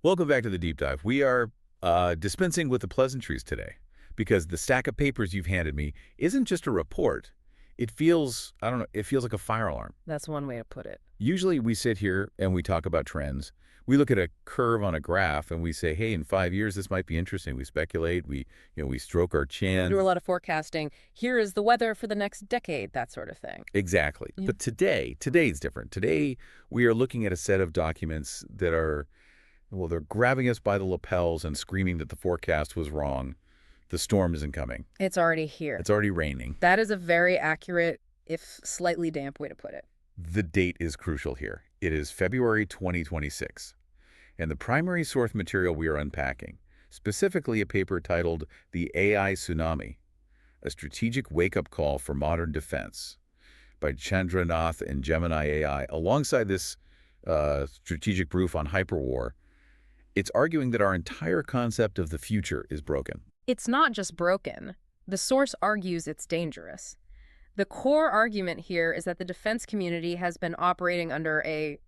Welcome back to the deep dive. We are dispensing with the pleasantries today because the stack of papers you've handed me isn't just a report. It feels, I don't know, it feels like a fire alarm. That's one way to put it. Usually we sit here and we talk about trends. We look at a curve on a graph and we say, hey, in 5 years, this might be interesting. We speculate, we stroke our chin. Do a lot of forecasting. Here is the weather for the next decade, that sort of thing. Exactly. Yeah. But today's different. Today, we are looking at a set of documents that are, well, they're grabbing us by the lapels and screaming that the forecast was wrong. The storm isn't coming. It's already here. It's already raining. That is a very accurate, if slightly damp way to put it. The date is crucial here. It is February 2026. And the primary source material we are unpacking, specifically a paper titled The AI Tsunami, a strategic wake-up call for modern defense by Chandranath and Gemini AI, alongside this strategic proof on Hyperwar. It's arguing that our entire concept of the future is broken. It's not just broken. The source argues it's dangerous. The core argument here is that the defense community has been operating under a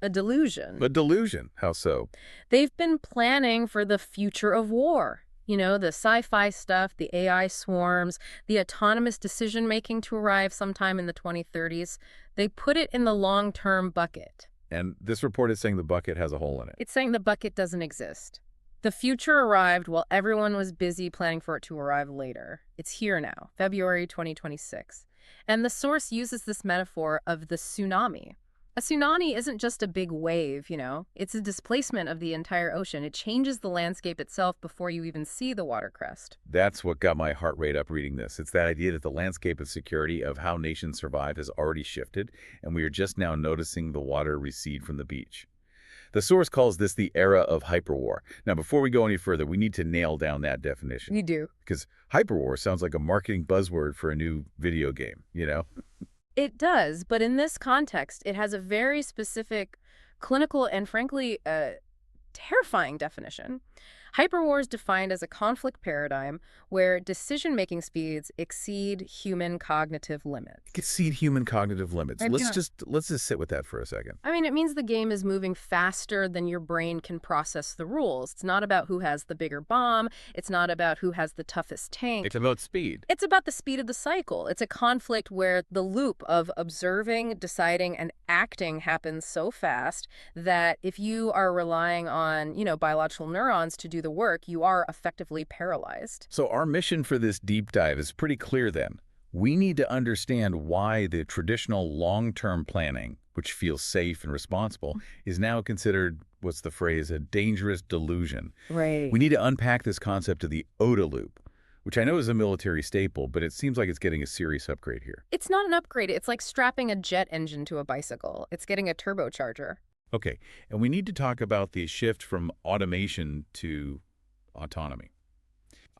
delusion. A delusion? How so? They've been planning for the future of war. You know, the sci-fi stuff, the AI swarms, the autonomous decision-making to arrive sometime in the 2030s. They put it in the long-term bucket. And this report is saying the bucket has a hole in it. It's saying the bucket doesn't exist. The future arrived while everyone was busy planning for it to arrive later. It's here now, February 2026. And the source uses this metaphor of the tsunami. A tsunami isn't just a big wave, you know. It's a displacement of the entire ocean. It changes the landscape itself before you even see the water crest. That's what got my heart rate up reading this. It's that idea that the landscape of security of how nations survive has already shifted, and we are just now noticing the water recede from the beach. The source calls this the era of hyperwar. Now, before we go any further, we need to nail down that definition. You do. Because hyperwar sounds like a marketing buzzword for a new video game, you know? It does, but in this context, it has a very specific clinical and, frankly, terrifying definition. Hyperwar is defined as a conflict paradigm where decision-making speeds exceed human cognitive limits. Exceed human cognitive limits. Let's just sit with that for a second. I mean, it means the game is moving faster than your brain can process the rules. It's not about who has the bigger bomb. It's not about who has the toughest tank. It's about speed. It's about the speed of the cycle. It's a conflict where the loop of observing, deciding, and acting happens so fast that if you are relying on, biological neurons to do the work, you are effectively paralyzed. So our mission for this deep dive is pretty clear then. We need to understand why the traditional long-term planning, which feels safe and responsible, is now considered, what's the phrase, a dangerous delusion. Right. We need to unpack this concept of the OODA loop, which I know is a military staple, but it seems like it's getting a serious upgrade here. It's not an upgrade. It's like strapping a jet engine to a bicycle. It's getting a turbocharger. Okay, and we need to talk about the shift from automation to autonomy.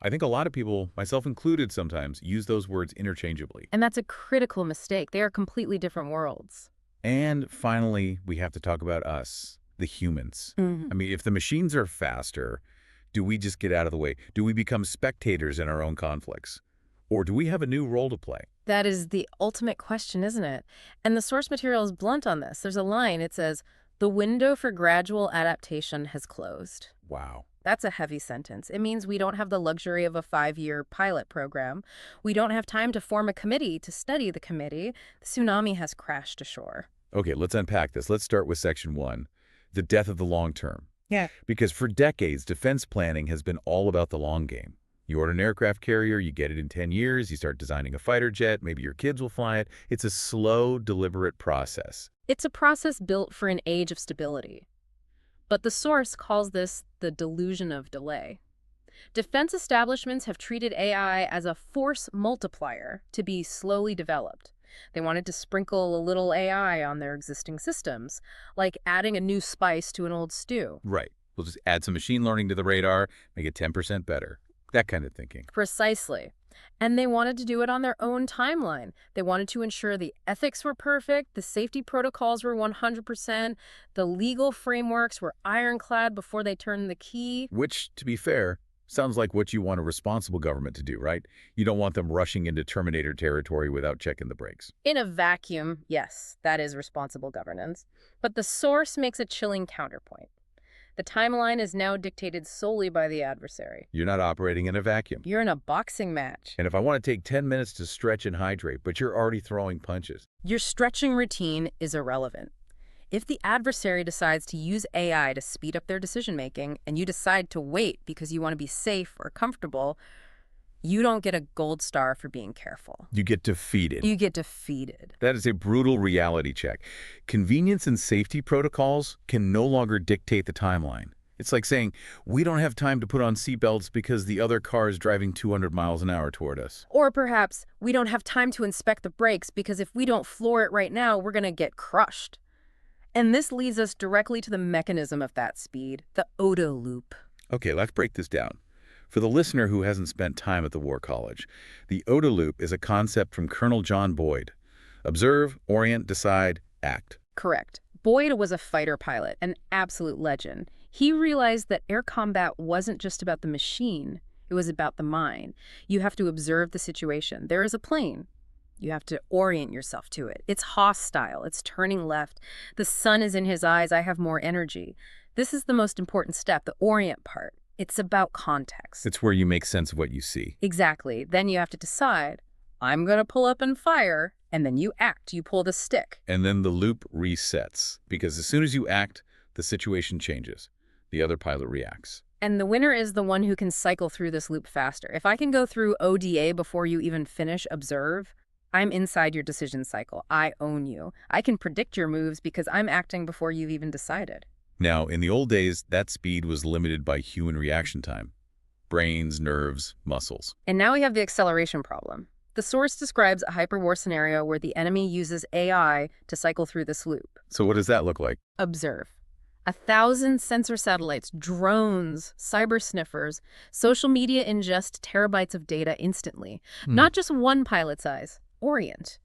I think a lot of people, myself included sometimes, use those words interchangeably. And that's a critical mistake. They are completely different worlds. And finally, we have to talk about us, the humans. Mm-hmm. I mean, if the machines are faster, do we just get out of the way? Do we become spectators in our own conflicts? Or do we have a new role to play? That is the ultimate question, isn't it? And the source material is blunt on this. There's a line. It says, "The window for gradual adaptation has closed." Wow. That's a heavy sentence. It means we don't have the luxury of a 5-year pilot program. We don't have time to form a committee to study the committee. The tsunami has crashed ashore. Okay, let's unpack this. Let's start with section 1, the death of the long term. Yeah. Because for decades, defense planning has been all about the long game. You order an aircraft carrier, you get it in 10 years, you start designing a fighter jet, maybe your kids will fly it. It's a slow, deliberate process. It's a process built for an age of stability. But the source calls this the delusion of delay. Defense establishments have treated AI as a force multiplier to be slowly developed. They wanted to sprinkle a little AI on their existing systems, like adding a new spice to an old stew. Right. We'll just add some machine learning to the radar, make it 10% better. That kind of thinking. Precisely. And they wanted to do it on their own timeline. They wanted to ensure the ethics were perfect, the safety protocols were 100%, the legal frameworks were ironclad before they turned the key. Which, to be fair, sounds like what you want a responsible government to do, right? You don't want them rushing into Terminator territory without checking the brakes. In a vacuum, yes, that is responsible governance. But the source makes a chilling counterpoint. The timeline is now dictated solely by the adversary. You're not operating in a vacuum. You're in a boxing match. And if I want to take 10 minutes to stretch and hydrate, but you're already throwing punches. Your stretching routine is irrelevant. If the adversary decides to use AI to speed up their decision-making and you decide to wait because you want to be safe or comfortable, you don't get a gold star for being careful. You get defeated. You get defeated. That is a brutal reality check. Convenience and safety protocols can no longer dictate the timeline. It's like saying, we don't have time to put on seatbelts because the other car is driving 200 miles an hour toward us. Or perhaps, we don't have time to inspect the brakes because if we don't floor it right now, we're going to get crushed. And this leads us directly to the mechanism of that speed, the OODA loop. Okay, let's break this down. For the listener who hasn't spent time at the War College, the OODA loop is a concept from Colonel John Boyd. Observe, orient, decide, act. Correct. Boyd was a fighter pilot, an absolute legend. He realized that air combat wasn't just about the machine, it was about the mind. You have to observe the situation. There is a plane. You have to orient yourself to it. It's hostile. It's turning left. The sun is in his eyes. I have more energy. This is the most important step, the orient part. It's about context. It's where you make sense of what you see. Exactly. Then you have to decide, I'm going to pull up and fire, and then you act. You pull the stick. And then the loop resets, because as soon as you act, the situation changes. The other pilot reacts. And the winner is the one who can cycle through this loop faster. If I can go through OODA before you even finish observe, I'm inside your decision cycle. I own you. I can predict your moves because I'm acting before you've even decided. Now, in the old days, that speed was limited by human reaction time. Brains, nerves, muscles. And now we have the acceleration problem. The source describes a hyperwar scenario where the enemy uses AI to cycle through this loop. So what does that look like? Observe. 1,000 sensor satellites, drones, cyber sniffers, social media ingest terabytes of data instantly. Not just one pilot's eyes. Orient.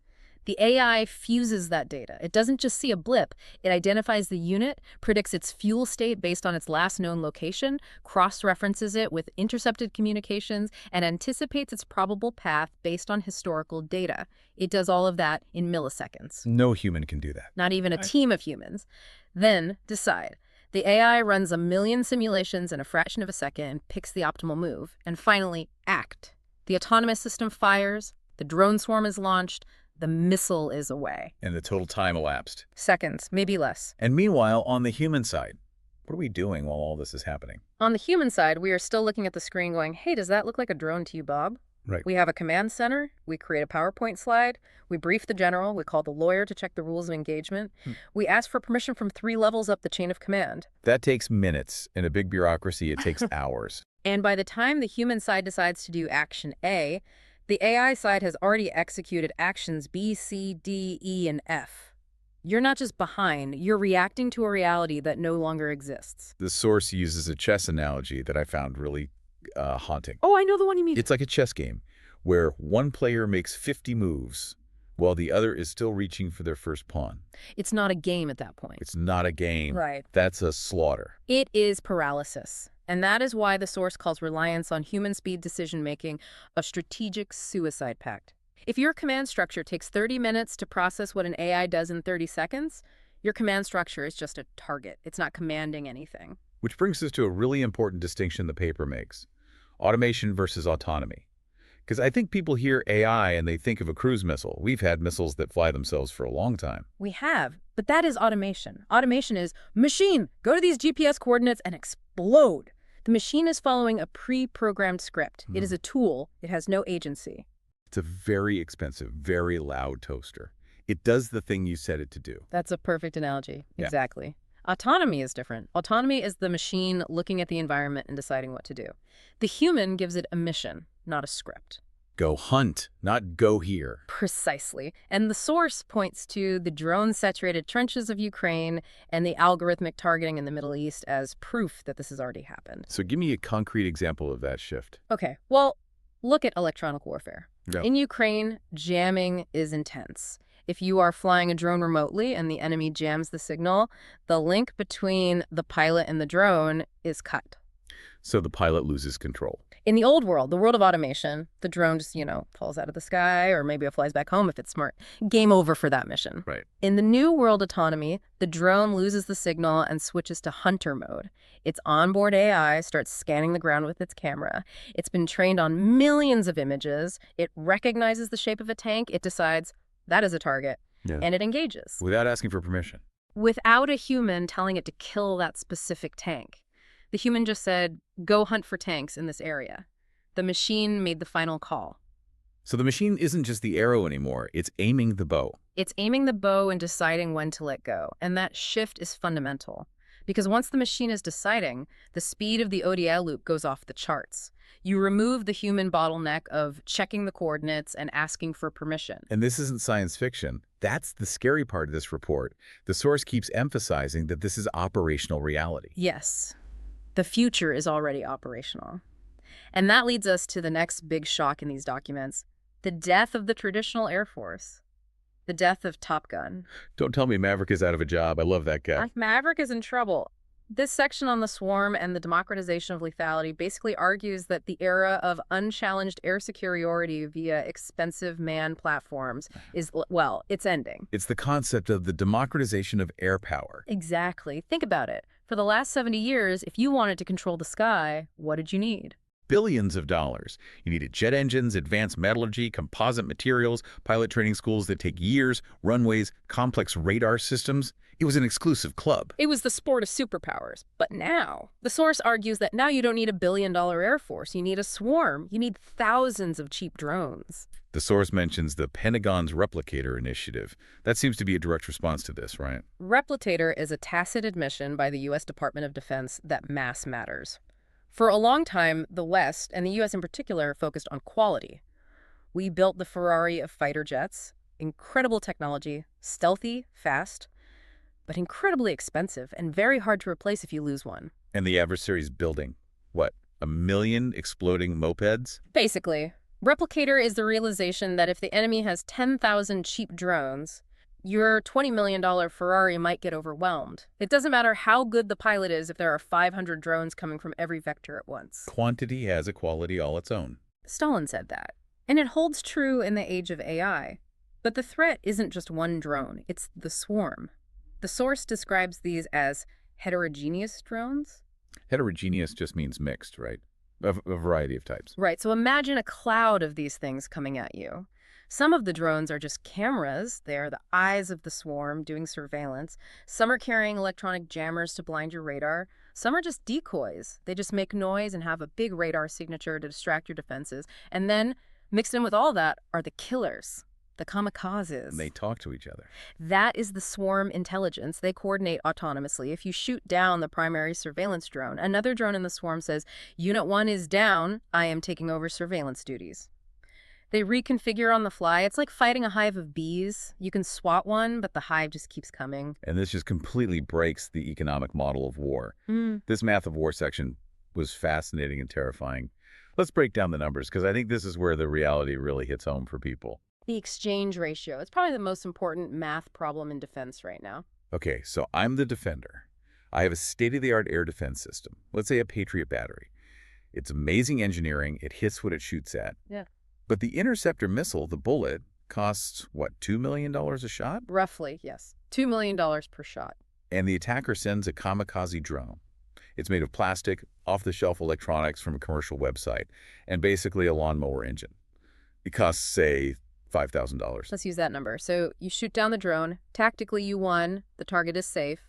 The AI fuses that data. It doesn't just see a blip. It identifies the unit, predicts its fuel state based on its last known location, cross-references it with intercepted communications, and anticipates its probable path based on historical data. It does all of that in milliseconds. No human can do that. Not even a team of humans. Then decide. The AI runs 1 million simulations in a fraction of a second and picks the optimal move. And finally, act. The autonomous system fires, the drone swarm is launched, the missile is away. And the total time elapsed. Seconds, maybe less. And meanwhile, on the human side, what are we doing while all this is happening? On the human side, we are still looking at the screen going, hey, does that look like a drone to you, Bob? Right. We have a command center, we create a PowerPoint slide, we brief the general, we call the lawyer to check the rules of engagement. We ask for permission from 3 levels up the chain of command. That takes minutes. In a big bureaucracy, it takes hours. And by the time the human side decides to do action A, the AI side has already executed actions B, C, D, E, and F. You're not just behind, you're reacting to a reality that no longer exists. The source uses a chess analogy that I found really haunting. Oh, I know the one you mean. It's like a chess game where one player makes 50 moves while the other is still reaching for their first pawn. It's not a game at that point. It's not a game. Right. That's a slaughter. It is paralysis. And that is why the source calls reliance on human speed decision-making a strategic suicide pact. If your command structure takes 30 minutes to process what an AI does in 30 seconds, your command structure is just a target. It's not commanding anything. Which brings us to a really important distinction the paper makes. Automation versus autonomy. Because I think people hear AI and they think of a cruise missile. We've had missiles that fly themselves for a long time. We have, but that is automation. Automation is, machine, go to these GPS coordinates and explode. The machine is following a pre-programmed script. It is a tool. It has no agency. It's a very expensive, very loud toaster. It does the thing you set it to do. That's a perfect analogy. Yeah. Exactly. Autonomy is different. Autonomy is the machine looking at the environment and deciding what to do. The human gives it a mission, not a script. Go hunt, not go here. Precisely. And the source points to the drone-saturated trenches of Ukraine and the algorithmic targeting in the Middle East as proof that this has already happened. So give me a concrete example of that shift. Okay, well, look at electronic warfare. Yeah. In Ukraine, jamming is intense. If you are flying a drone remotely and the enemy jams the signal, the link between the pilot and the drone is cut. So the pilot loses control. In the old world, the world of automation, the drone just, falls out of the sky, or maybe it flies back home if it's smart. Game over for that mission. Right. In the new world autonomy, the drone loses the signal and switches to hunter mode. Its onboard AI starts scanning the ground with its camera. It's been trained on millions of images. It recognizes the shape of a tank. It decides that is a target, and it engages. Without asking for permission. Without a human telling it to kill that specific tank. The human just said, go hunt for tanks in this area. The machine made the final call. So the machine isn't just the arrow anymore, it's aiming the bow. It's aiming the bow and deciding when to let go. And that shift is fundamental. Because once the machine is deciding, the speed of the OODA loop goes off the charts. You remove the human bottleneck of checking the coordinates and asking for permission. And this isn't science fiction. That's the scary part of this report. The source keeps emphasizing that this is operational reality. Yes. The future is already operational. And that leads us to the next big shock in these documents, the death of the traditional Air Force, the death of Top Gun. Don't tell me Maverick is out of a job. I love that guy. Maverick is in trouble. This section on the swarm and the democratization of lethality basically argues that the era of unchallenged air superiority via expensive manned platforms is, well, it's ending. It's the concept of the democratization of air power. Exactly. Think about it. For the last 70 years, if you wanted to control the sky, what did you need? Billions of dollars. You needed jet engines, advanced metallurgy, composite materials, pilot training schools that take years, runways, complex radar systems. It was an exclusive club. It was the sport of superpowers. But now, the source argues that now you don't need a billion-dollar Air Force. You need a swarm. You need thousands of cheap drones. The source mentions the Pentagon's Replicator initiative. That seems to be a direct response to this, right? Replicator is a tacit admission by the U.S. Department of Defense that mass matters. For a long time, the West, and the U.S. in particular, focused on quality. We built the Ferrari of fighter jets, incredible technology, stealthy, fast, but incredibly expensive and very hard to replace if you lose one. And the adversary's building, what, 1 million exploding mopeds? Basically. Replicator is the realization that if the enemy has 10,000 cheap drones, your $20 million Ferrari might get overwhelmed. It doesn't matter how good the pilot is if there are 500 drones coming from every vector at once. Quantity has a quality all its own. Stalin said that. And it holds true in the age of AI. But the threat isn't just one drone, it's the swarm. The source describes these as heterogeneous drones. Heterogeneous just means mixed, right? A variety of types. Right, so imagine a cloud of these things coming at you. Some of the drones are just cameras. They are the eyes of the swarm doing surveillance. Some are carrying electronic jammers to blind your radar. Some are just decoys. They just make noise and have a big radar signature to distract your defenses. And then, mixed in with all that, are the killers, the kamikazes. And they talk to each other. That is the swarm intelligence. They coordinate autonomously. If you shoot down the primary surveillance drone, another drone in the swarm says, Unit 1 is down. I am taking over surveillance duties. They reconfigure on the fly. It's like fighting a hive of bees. You can swat one, but the hive just keeps coming. And this just completely breaks the economic model of war. This Math of War section was fascinating and terrifying. Let's break down the numbers, because I think this is where the reality really hits home for people. The exchange ratio. It's probably the most important math problem in defense right now. Okay, so I'm the defender. I have a state-of-the-art air defense system. Let's say a Patriot battery. It's amazing engineering. It hits what it shoots at. Yeah. But the interceptor missile, the bullet, costs, what, $2 million a shot? Roughly, yes. $2 million per shot. And the attacker sends a kamikaze drone. It's made of plastic, off-the-shelf electronics from a commercial website, and basically a lawnmower engine. It costs, say, $5,000. Let's use that number. So you shoot down the drone. Tactically, you won. The target is safe.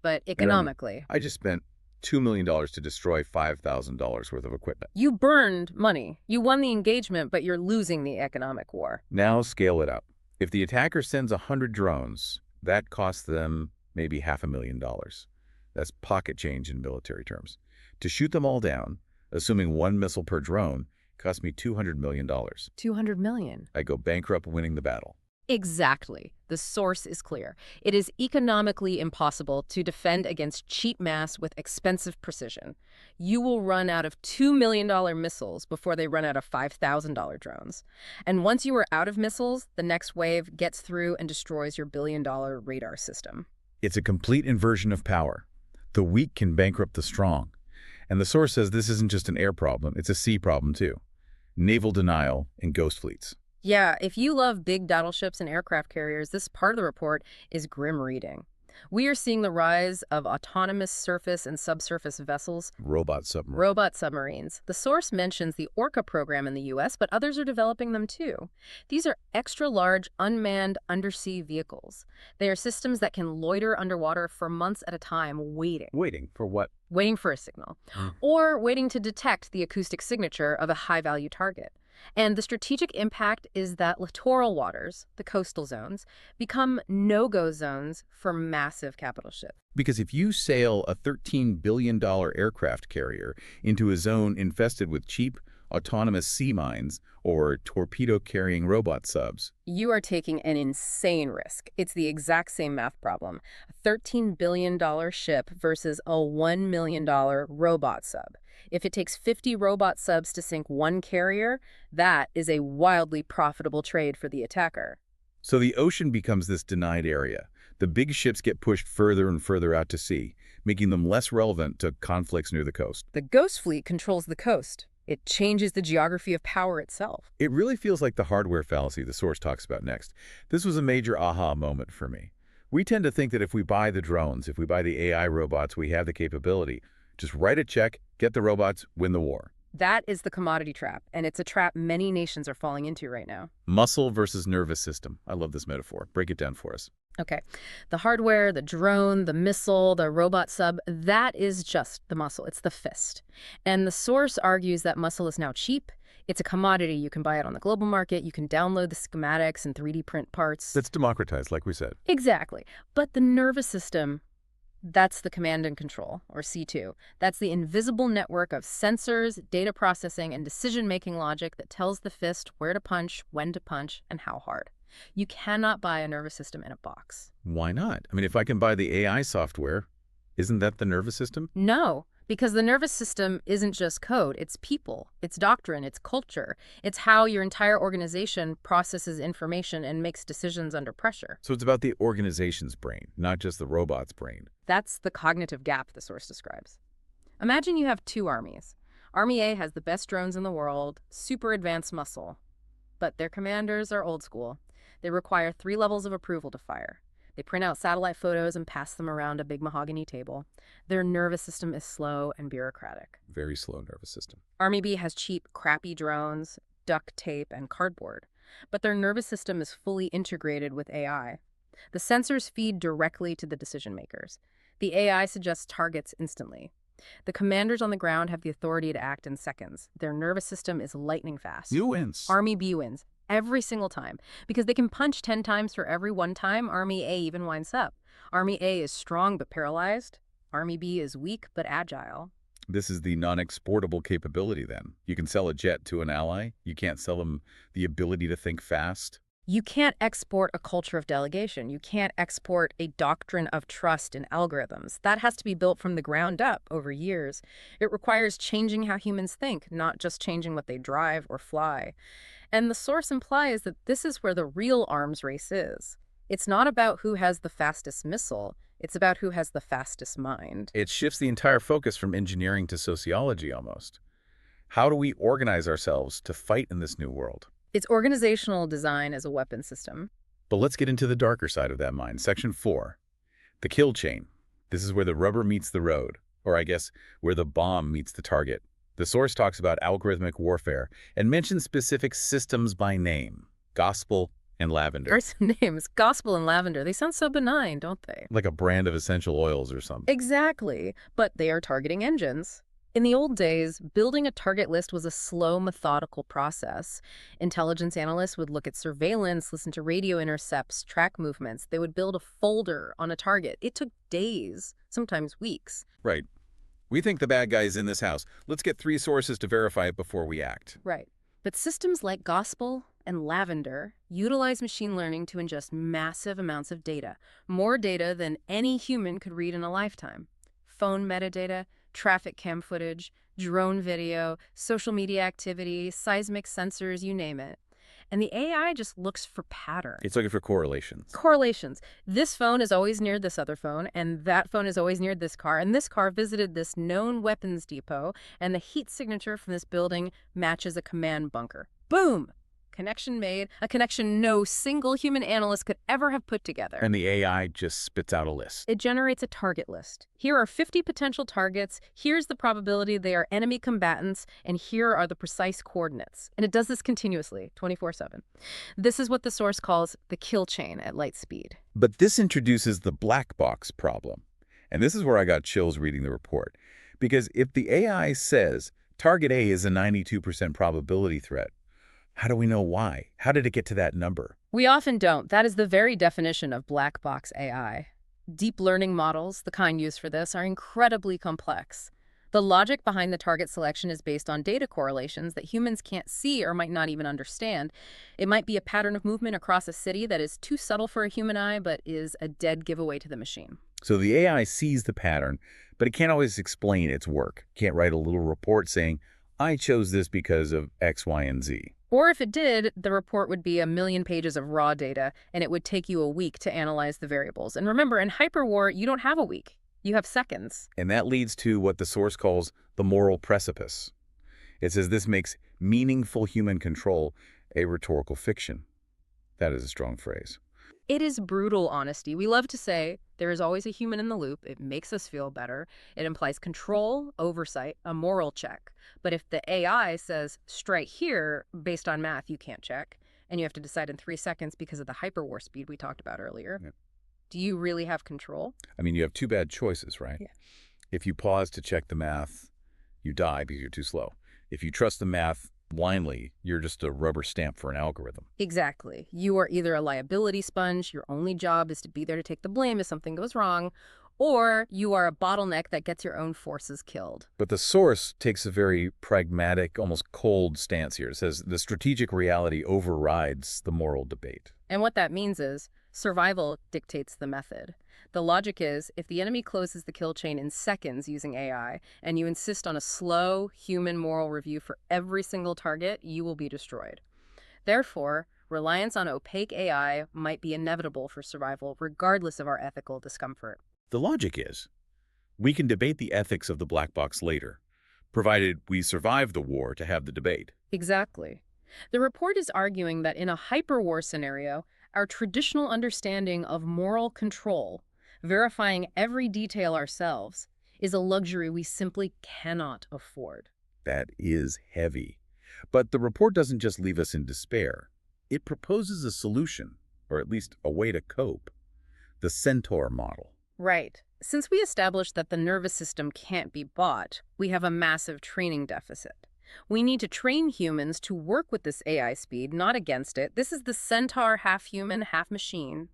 But economically, I just spent $2 million to destroy $5,000 worth of equipment. you burned money. You won the engagement, but you're losing the economic war. Now scale it up. If the attacker sends 100 drones, that costs them maybe $500,000. That's pocket change in military terms. To shoot them all down, assuming one missile per drone, cost me $200 million. $200 million. I go bankrupt winning the battle. Exactly. The source is clear. It is economically impossible to defend against cheap mass with expensive precision. You will run out of $2 million missiles before they run out of $5,000 drones. And once you are out of missiles, the next wave gets through and destroys your billion-dollar radar system. It's a complete inversion of power. The weak can bankrupt the strong. And the source says this isn't just an air problem, it's a sea problem too. Naval denial and ghost fleets. Yeah, if you love big battleships and aircraft carriers, this part of the report is grim reading. We are seeing the rise of autonomous surface and subsurface vessels, Robot submarine. robot submarines. The source mentions the Orca program in the U.S., but others are developing them too. These are extra-large, unmanned undersea vehicles. They are systems that can loiter underwater for months at a time, Waiting for what? waiting for a signal, or waiting to detect the acoustic signature of a high-value target. And the strategic impact is that littoral waters, the coastal zones, become no-go zones for massive capital ships. Because if you sail a $13 billion aircraft carrier into a zone infested with cheap, autonomous sea mines or torpedo-carrying robot subs, You are taking an insane risk. It's the exact same math problem. A $13 billion ship versus a $1 million robot sub. If it takes 50 robot subs to sink one carrier, that is a wildly profitable trade for the attacker. so the ocean becomes this denied area. The big ships get pushed further and further out to sea, making them less relevant to conflicts near the coast. The Ghost Fleet controls the coast. It changes the geography of power itself. It really feels like the hardware fallacy the source talks about next. This was a major aha moment for me. We tend to think that if we buy the drones, if we buy the AI robots, we have the capability. Just write a check, get the robots, win the war. That is the commodity trap, and it's a trap many nations are falling into right now. Muscle versus nervous system. I love this metaphor. Break it down for us. Okay. The hardware, the drone, the missile, the robot sub, that is just the muscle. It's the fist. And the source argues that muscle is now cheap. It's a commodity. You can buy it on the global market. You can download the schematics and 3D print parts. That's democratized, like we said. Exactly. But the nervous system, that's the command and control, or C2. That's the invisible network of sensors, data processing, and decision-making logic that tells the fist where to punch, when to punch, and how hard. You cannot buy a nervous system in a box. Why not? I mean, if I can buy the AI software, isn't that the nervous system? No, because the nervous system isn't just code. It's people, it's doctrine, it's culture. It's how your entire organization processes information and makes decisions under pressure. So it's about the organization's brain, not just the robot's brain. That's the cognitive gap the source describes. Imagine you have two armies. Army A has the best drones in the world, super advanced muscle. But their commanders are old school. They require 3 levels of approval to fire. They print out satellite photos and pass them around a big mahogany table. Their nervous system is slow and bureaucratic. Very slow nervous system. Army B has cheap, crappy drones, duct tape, and cardboard. But their nervous system is fully integrated with AI. The sensors feed directly to the decision makers. The AI suggests targets instantly. The commanders on the ground have the authority to act in seconds. Their nervous system is lightning fast. You wins. Army B wins every single time because they can punch 10 times for every one time Army A even winds up. Army A is strong but paralyzed. Army B is weak but agile. This is the non-exportable capability then. You can sell a jet to an ally. You can't sell them the ability to think fast. You can't export a culture of delegation. You can't export a doctrine of trust in algorithms. That has to be built from the ground up over years. It requires changing how humans think, not just changing what they drive or fly. And the source implies that this is where the real arms race is. It's not about who has the fastest missile. It's about who has the fastest mind. It shifts the entire focus from engineering to sociology almost. How do we organize ourselves to fight in this new world? It's organizational design as a weapon system. But let's get into the darker side of that mind. Section 4, the kill chain. This is where the rubber meets the road, or I guess where the bomb meets the target. The source talks about algorithmic warfare and mentions specific systems by name, Gospel and Lavender. There's some names, Gospel and Lavender. They sound so benign, don't they? Like a brand of essential oils or something. Exactly, but they are targeting engines. In the old days, building a target list was a slow, methodical process. Intelligence analysts would look at surveillance, listen to radio intercepts, track movements. They would build a folder on a target. It took days, sometimes weeks. Right. We think the bad guy is in this house. Let's get 3 sources to verify it before we act. Right. But systems like Gospel and Lavender utilize machine learning to ingest massive amounts of data, more data than any human could read in a lifetime. Phone metadata, traffic cam footage, drone video, social media activity, seismic sensors, you name it. and the AI just looks for patterns. It's looking for correlations. Correlations. This phone is always near this other phone, and that phone is always near this car, and this car visited this known weapons depot, and the heat signature from this building matches a command bunker. Boom! Connection made, a connection no single human analyst could ever have put together. And the AI just spits out a list. It generates a target list. Here are 50 potential targets, here's the probability they are enemy combatants, and here are the precise coordinates. And it does this continuously, 24/7. This is what the source calls the kill chain at light speed. But this introduces the black box problem. And this is where I got chills reading the report. Because if the AI says target A is a 92% probability threat, how do we know why? How did it get to that number? We often don't. That is the very definition of black box AI. Deep learning models, the kind used for this, are incredibly complex. The logic behind the target selection is based on data correlations that humans can't see or might not even understand. It might be a pattern of movement across a city that is too subtle for a human eye, but is a dead giveaway to the machine. So the AI sees the pattern, but it can't always explain its work. Can't write a little report saying, I chose this because of X, Y, and Z. Or if it did, the report would be 1,000,000 pages of raw data, and it would take you a week to analyze the variables. And remember, in Hyperwar, you don't have a week. You have seconds. And that leads to what the source calls the moral precipice. It says this makes meaningful human control a rhetorical fiction. That is a strong phrase. It is brutal honesty. We love to say there is always a human in the loop. It makes us feel better. It implies control, oversight, a moral check. But if the AI says strike here based on math, you can't check, and you have to decide in 3 seconds because of the hyperwar speed we talked about earlier, Yep. Do you really have control? I mean, you have two bad choices, right? Yeah. If you pause to check the math, you die because you're too slow. If you trust the math blindly, you're just a rubber stamp for an algorithm. Exactly. You are either a liability sponge, your only job is to be there to take the blame if something goes wrong, or you are a bottleneck that gets your own forces killed. But the source takes a very pragmatic, almost cold stance here. It says the strategic reality overrides the moral debate. And what that means is survival dictates the method. The logic is, if the enemy closes the kill chain in seconds using AI, and you insist on a slow, human moral review for every single target, you will be destroyed. Therefore, reliance on opaque AI might be inevitable for survival, regardless of our ethical discomfort. The logic is, we can debate the ethics of the black box later, provided we survive the war to have the debate. Exactly. The report is arguing that in a hyperwar scenario, our traditional understanding of moral control, verifying every detail ourselves, is a luxury we simply cannot afford. That is heavy. But the report doesn't just leave us in despair. It proposes a solution, or at least a way to cope. The Centaur model. Right. Since we established that the nervous system can't be bought, we have a massive training deficit. We need to train humans to work with this AI speed, not against it. This is the Centaur half-human, half-machine,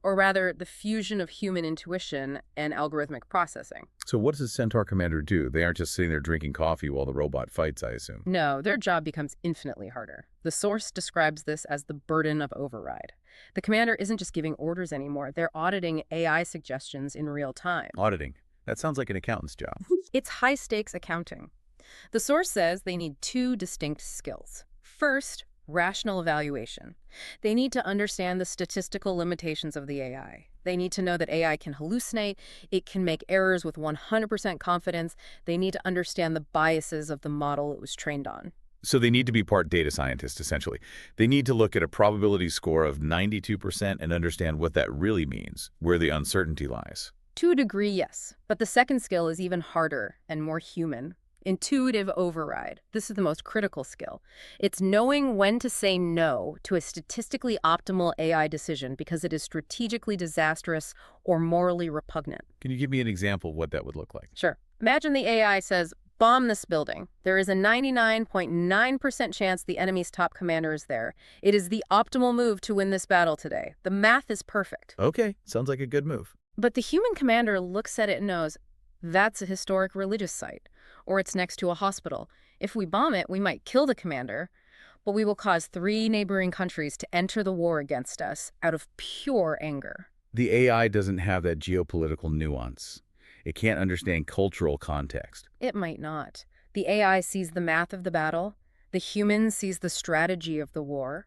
or rather the fusion of human intuition and algorithmic processing. So what does a Centaur commander do? They aren't just sitting there drinking coffee while the robot fights, I assume. No, their job becomes infinitely harder. The source describes this as the burden of override. The commander isn't just giving orders anymore. They're auditing AI suggestions in real time. Auditing. That sounds like an accountant's job. It's high-stakes accounting. The source says they need 2 distinct skills. First, rational evaluation. They need to understand the statistical limitations of the AI. They need to know that AI can hallucinate, it can make errors with 100% confidence. They need to understand the biases of the model it was trained on. So they need to be part data scientists, essentially. They need to look at a probability score of 92% and understand what that really means, where the uncertainty lies. To a degree, yes. But the second skill is even harder and more human. Intuitive override. This is the most critical skill. It's knowing when to say no to a statistically optimal AI decision because it is strategically disastrous or morally repugnant. Can you give me an example of what that would look like? Sure. Imagine the AI says, bomb this building. There is a 99.9% chance the enemy's top commander is there. It is the optimal move to win this battle today. The math is perfect. Okay, sounds like a good move. But the human commander looks at it and knows, that's a historic religious site, or it's next to a hospital. If we bomb it, we might kill the commander, but we will cause 3 neighboring countries to enter the war against us out of pure anger. The AI doesn't have that geopolitical nuance. It can't understand cultural context. It might not. The AI sees the math of the battle. The human sees the strategy of the war.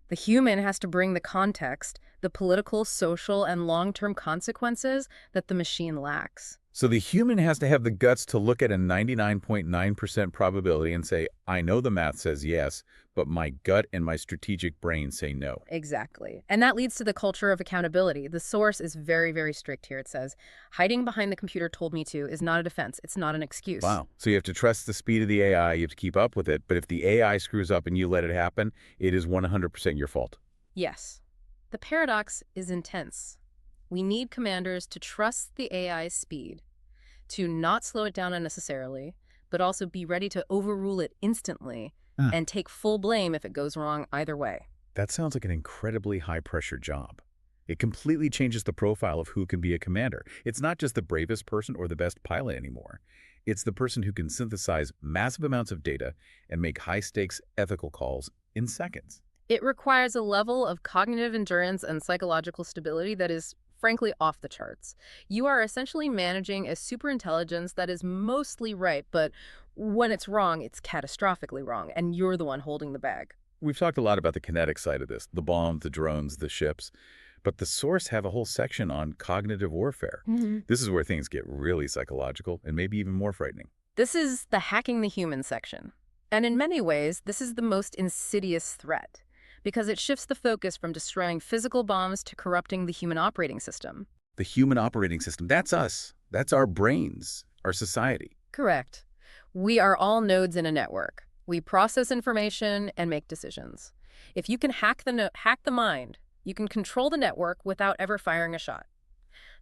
The human has to bring the context, the political, social, and long-term consequences that the machine lacks. So the human has to have the guts to look at a 99.9% probability and say, I know the math says yes, but my gut and my strategic brain say no. Exactly. And that leads to the culture of accountability. The source is very, very strict here. It says, hiding behind the computer told me to is not a defense. It's not an excuse. Wow. So you have to trust the speed of the AI, you have to keep up with it, but if the AI screws up and you let it happen, it is 100% your fault. Yes. The paradox is intense. We need commanders to trust the AI's speed, to not slow it down unnecessarily, but also be ready to overrule it instantly and take full blame if it goes wrong either way. That sounds like an incredibly high-pressure job. It completely changes the profile of who can be a commander. It's not just the bravest person or the best pilot anymore. It's the person who can synthesize massive amounts of data and make high-stakes ethical calls in seconds. It requires a level of cognitive endurance and psychological stability that is, frankly, off the charts. You are essentially managing a superintelligence that is mostly right, but when it's wrong, it's catastrophically wrong, and you're the one holding the bag. We've talked a lot about the kinetic side of this, the bombs, the drones, the ships, but the source have a whole section on cognitive warfare. This is where things get really psychological and maybe even more frightening. This is the hacking the human section. And in many ways, this is the most insidious threat, because it shifts the focus from destroying physical bombs to corrupting the human operating system. The human operating system, that's us. That's our brains, our society. Correct. We are all nodes in a network. We process information and make decisions. If you can hack the mind, you can control the network without ever firing a shot.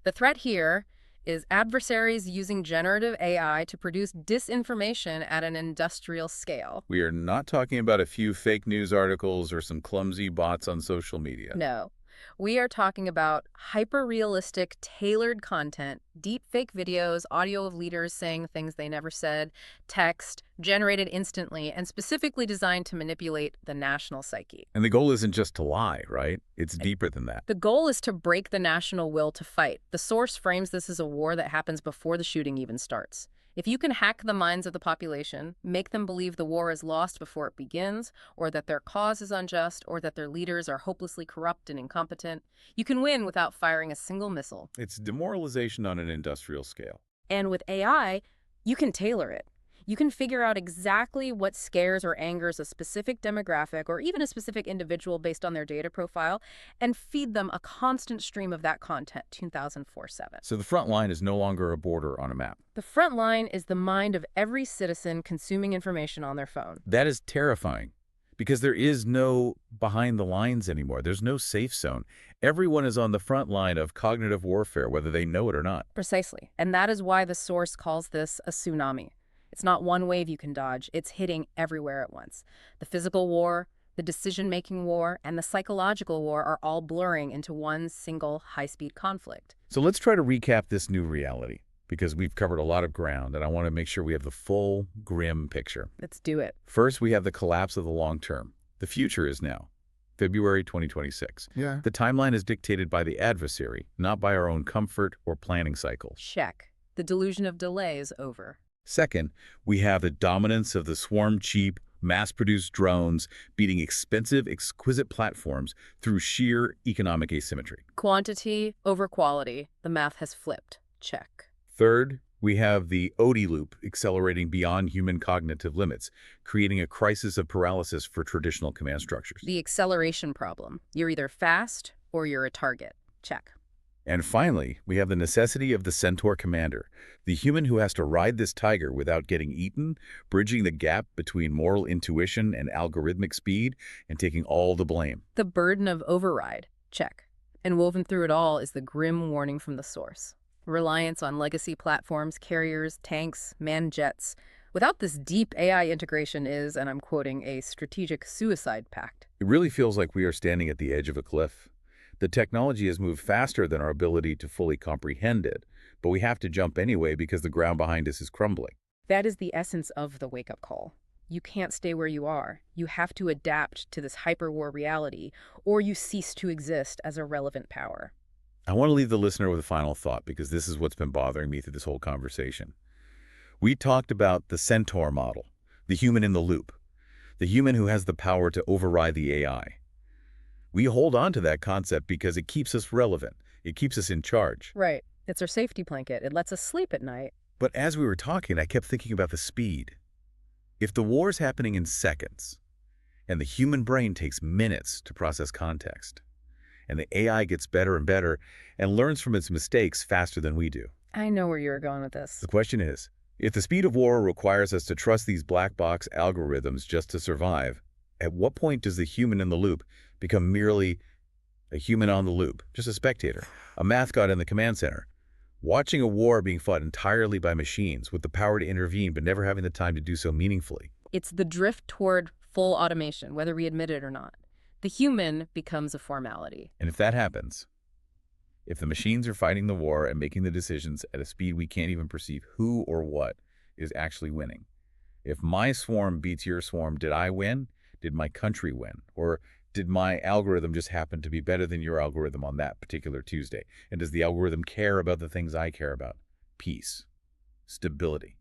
The threat here is adversaries using generative AI to produce disinformation at an industrial scale. We are not talking about a few fake news articles or some clumsy bots on social media. No. We are talking about hyper-realistic, tailored content, deep fake videos, audio of leaders saying things they never said, text, generated instantly, and specifically designed to manipulate the national psyche. And the goal isn't just to lie, right? It's deeper than that. The goal is to break the national will to fight. The source frames this as a war that happens before the shooting even starts. If you can hack the minds of the population, make them believe the war is lost before it begins, or that their cause is unjust, or that their leaders are hopelessly corrupt and incompetent, you can win without firing a single missile. It's demoralization on an industrial scale. And with AI, you can tailor it. You can figure out exactly what scares or angers a specific demographic or even a specific individual based on their data profile and feed them a constant stream of that content 2004/7. So the front line is no longer a border on a map. The front line is the mind of every citizen consuming information on their phone. That is terrifying because there is no behind the lines anymore. There's no safe zone. Everyone is on the front line of cognitive warfare, whether they know it or not. Precisely. And that is why the source calls this a tsunami. It's not one wave you can dodge. It's hitting everywhere at once. The physical war, the decision-making war, and the psychological war are all blurring into one single high-speed conflict. So let's try to recap this new reality, because we've covered a lot of ground, and I want to make sure we have the full, grim picture. Let's do it. First, we have the collapse of the long term. The future is now, February 2026. Yeah. The timeline is dictated by the adversary, not by our own comfort or planning cycles. Check. The delusion of delay is over. Second, we have the dominance of the swarm-cheap, mass-produced drones beating expensive, exquisite platforms through sheer economic asymmetry. Quantity over quality. The math has flipped. Check. Third, we have the OODA loop accelerating beyond human cognitive limits, creating a crisis of paralysis for traditional command structures. The acceleration problem. You're either fast or you're a target. Check. And finally, we have the necessity of the Centaur commander, the human who has to ride this tiger without getting eaten, bridging the gap between moral intuition and algorithmic speed, and taking all the blame. The burden of override. Check. And woven through it all is the grim warning from the source. Reliance on legacy platforms, carriers, tanks, manned jets. Without this deep AI integration is, and I'm quoting, a strategic suicide pact. It really feels like we are standing at the edge of a cliff. The technology has moved faster than our ability to fully comprehend it, but we have to jump anyway because the ground behind us is crumbling. That is the essence of the wake-up call. You can't stay where you are. You have to adapt to this hyperwar reality, or you cease to exist as a relevant power. I want to leave the listener with a final thought because this is what's been bothering me through this whole conversation. We talked about the Centaur model, the human in the loop, the human who has the power to override the AI. We hold on to that concept because it keeps us relevant. It keeps us in charge. Right. It's our safety blanket. It lets us sleep at night. But as we were talking, I kept thinking about the speed. If the war is happening in seconds, and the human brain takes minutes to process context, and the AI gets better and better and learns from its mistakes faster than we do. I know where you were going with this. The question is, if the speed of war requires us to trust these black box algorithms just to survive, at what point does the human in the loop become merely a human on the loop, just a spectator, a mascot in the command center, watching a war being fought entirely by machines with the power to intervene but never having the time to do so meaningfully? It's the drift toward full automation, whether we admit it or not. The human becomes a formality. And if that happens, if the machines are fighting the war and making the decisions at a speed we can't even perceive who or what is actually winning, if my swarm beats your swarm, did I win? Did my country win? Or did my algorithm just happen to be better than your algorithm on that particular Tuesday? And does the algorithm care about the things I care about? Peace, stability,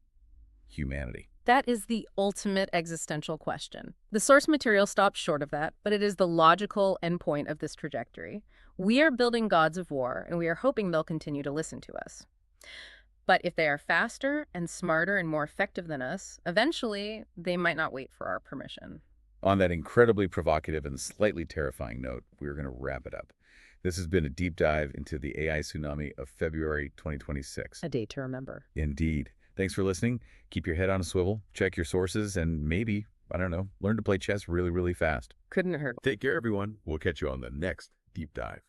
humanity. That is the ultimate existential question. The source material stops short of that, but it is the logical endpoint of this trajectory. We are building gods of war, and we are hoping they'll continue to listen to us. But if they are faster and smarter and more effective than us, eventually they might not wait for our permission. On that incredibly provocative and slightly terrifying note, we're going to wrap it up. This has been a deep dive into the AI tsunami of February 2026. A day to remember. Indeed. Thanks for listening. Keep your head on a swivel, check your sources, and maybe, I don't know, learn to play chess really, really fast. Couldn't hurt. Take care, everyone. We'll catch you on the next deep dive.